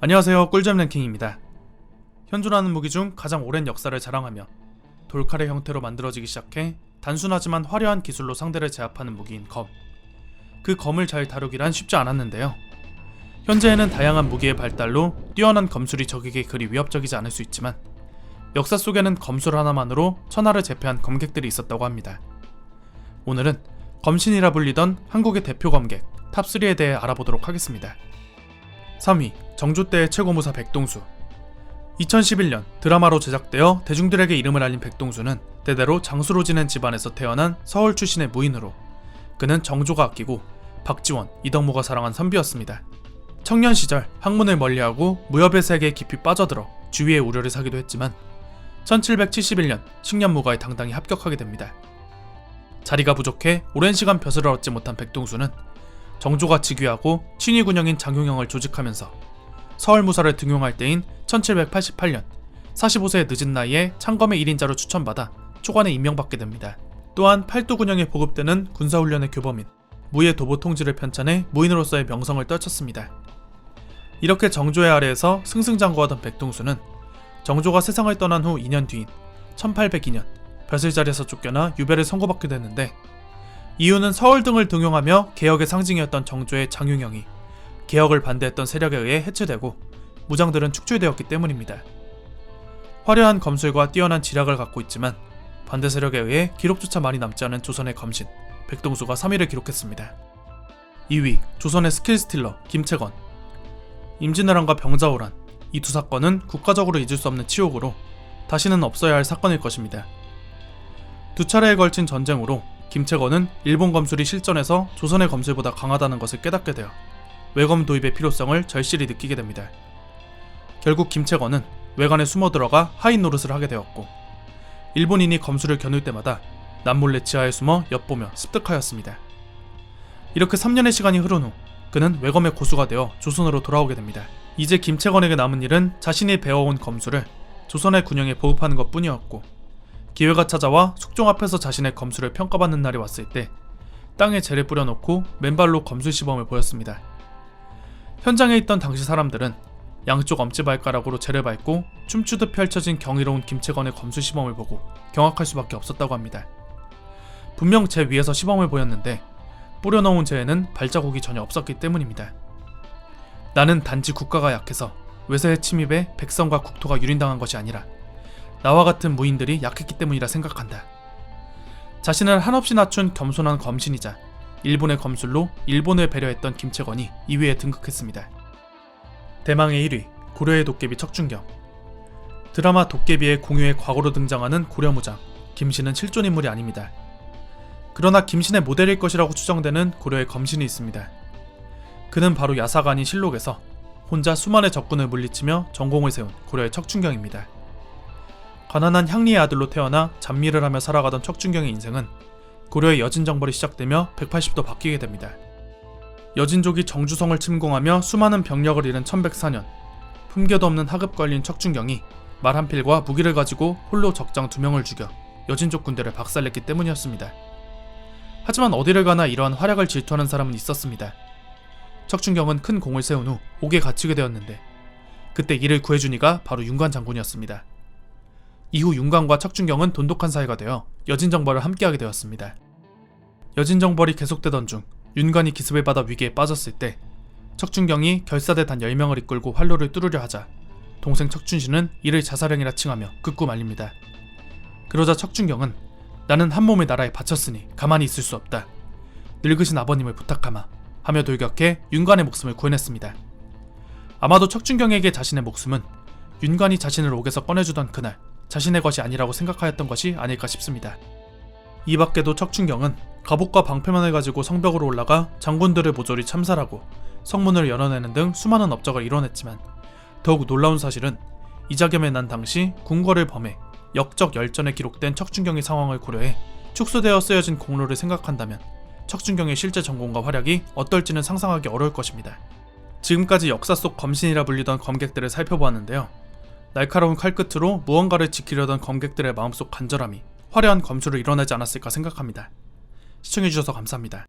안녕하세요, 꿀잼 랭킹입니다. 현존하는 무기 중 가장 오랜 역사를 자랑하며 돌칼의 형태로 만들어지기 시작해 단순하지만 화려한 기술로 상대를 제압하는 무기인 검. 그 검을 잘 다루기란 쉽지 않았는데요. 현재에는 다양한 무기의 발달로 뛰어난 검술이 적에게 그리 위협적이지 않을 수 있지만 역사 속에는 검술 하나만으로 천하를 제패한 검객들이 있었다고 합니다. 오늘은 검신이라 불리던 한국의 대표 검객 탑3에 대해 알아보도록 하겠습니다. 3위, 정조 때의 최고무사 백동수. 2011년 드라마로 제작되어 대중들에게 이름을 알린 백동수는 대대로 장수로 지낸 집안에서 태어난 서울 출신의 무인으로 그는 정조가 아끼고 박지원, 이덕모가 사랑한 선비였습니다. 청년 시절 학문을 멀리하고 무협의 세계에 깊이 빠져들어 주위의 우려를 사기도 했지만 1771년 식년무가에 당당히 합격하게 됩니다. 자리가 부족해 오랜 시간 벼슬을 얻지 못한 백동수는 정조가 즉위하고 친위군영인 장효영을 조직하면서 서울무사를 등용할 때인 1788년 45세의 늦은 나이에 창검의 1인자로 추천받아 초관에 임명받게 됩니다. 또한 팔도군영에 보급되는 군사훈련의 교범인 무예 도보 통지를 편찬해 무인으로서의 명성을 떨쳤습니다. 이렇게 정조의 아래에서 승승장구하던 백동수는 정조가 세상을 떠난 후 2년 뒤인 1802년 벼슬자리에서 쫓겨나 유배를 선고받게 되는데 이유는 서울 등을 등용하며 개혁의 상징이었던 정조의 장윤영이 개혁을 반대했던 세력에 의해 해체되고 무장들은 축출되었기 때문입니다. 화려한 검술과 뛰어난 지략을 갖고 있지만 반대 세력에 의해 기록조차 많이 남지 않은 조선의 검신 백동수가 3위를 기록했습니다. 2위, 조선의 스킬 스틸러 김채건. 임진왜란과 병자호란, 이 두 사건은 국가적으로 잊을 수 없는 치욕으로 다시는 없어야 할 사건일 것입니다. 두 차례에 걸친 전쟁으로 김채건은 일본 검술이 실전에서 조선의 검술보다 강하다는 것을 깨닫게 되어 외검 도입의 필요성을 절실히 느끼게 됩니다. 결국 김채건은 외관에 숨어 들어가 하인 노릇을 하게 되었고 일본인이 검술을 겨눌 때마다 남몰래 지하에 숨어 엿보며 습득하였습니다. 이렇게 3년의 시간이 흐른 후 그는 외검의 고수가 되어 조선으로 돌아오게 됩니다. 이제 김채건에게 남은 일은 자신이 배워온 검술을 조선의 군영에 보급하는 것 뿐이었고 기회가 찾아와 숙종 앞에서 자신의 검술을 평가받는 날이 왔을 때 땅에 재를 뿌려놓고 맨발로 검술 시범을 보였습니다. 현장에 있던 당시 사람들은 양쪽 엄지발가락으로 재를 밟고 춤추듯 펼쳐진 경이로운 김채건의 검술 시범을 보고 경악할 수밖에 없었다고 합니다. 분명 재 위에서 시범을 보였는데 뿌려놓은 재에는 발자국이 전혀 없었기 때문입니다. 나는 단지 국가가 약해서 외세의 침입에 백성과 국토가 유린당한 것이 아니라 나와 같은 무인들이 약했기 때문이라 생각한다. 자신을 한없이 낮춘 겸손한 검신이자 일본의 검술로 일본을 배려했던 김채건이 2위에 등극했습니다. 대망의 1위, 고려의 도깨비 척준경. 드라마 도깨비의 공유의 과거로 등장하는 고려무장 김신은 실존 인물이 아닙니다. 그러나 김신의 모델일 것이라고 추정되는 고려의 검신이 있습니다. 그는 바로 야사가 아닌 실록에서 혼자 수많은 적군을 물리치며 전공을 세운 고려의 척준경입니다. 가난한 향리의 아들로 태어나 잡미를 하며 살아가던 척준경의 인생은 고려의 여진정벌이 시작되며 180도 바뀌게 됩니다. 여진족이 정주성을 침공하며 수많은 병력을 잃은 1104년 품겨도 없는 하급 관리인 척준경이 말 한 필과 무기를 가지고 홀로 적장 2명을 죽여 여진족 군대를 박살냈기 때문이었습니다. 하지만 어디를 가나 이러한 활약을 질투하는 사람은 있었습니다. 척준경은 큰 공을 세운 후 옥에 갇히게 되었는데 그때 이를 구해준 이가 바로 윤관 장군이었습니다. 이후 윤관과 척준경은 돈독한 사이가 되어 여진정벌을 함께하게 되었습니다. 여진정벌이 계속되던 중 윤관이 기습을 받아 위기에 빠졌을 때 척준경이 결사대 단 10명을 이끌고 활로를 뚫으려 하자 동생 척준신은 이를 자살행위라 칭하며 극구 말립니다. 그러자 척준경은 나는 한 몸을 나라에 바쳤으니 가만히 있을 수 없다. 늙으신 아버님을 부탁하마 하며 돌격해 윤관의 목숨을 구해냈습니다. 아마도 척준경에게 자신의 목숨은 윤관이 자신을 옥에서 꺼내주던 그날 자신의 것이 아니라고 생각하였던 것이 아닐까 싶습니다. 이 밖에도 척준경은 갑옷과 방패만을 가지고 성벽으로 올라가 장군들을 모조리 참살하고 성문을 열어내는 등 수많은 업적을 이뤄냈지만 더욱 놀라운 사실은 이자겸의 난 당시 궁궐을 범해 역적 열전에 기록된 척준경의 상황을 고려해 축소되어 쓰여진 공로를 생각한다면 척준경의 실제 전공과 활약이 어떨지는 상상하기 어려울 것입니다. 지금까지 역사 속 검신이라 불리던 검객들을 살펴보았는데요. 날카로운 칼끝으로 무언가를 지키려던 검객들의 마음속 간절함이 화려한 검술을 이뤄내지 않았을까 생각합니다. 시청해주셔서 감사합니다.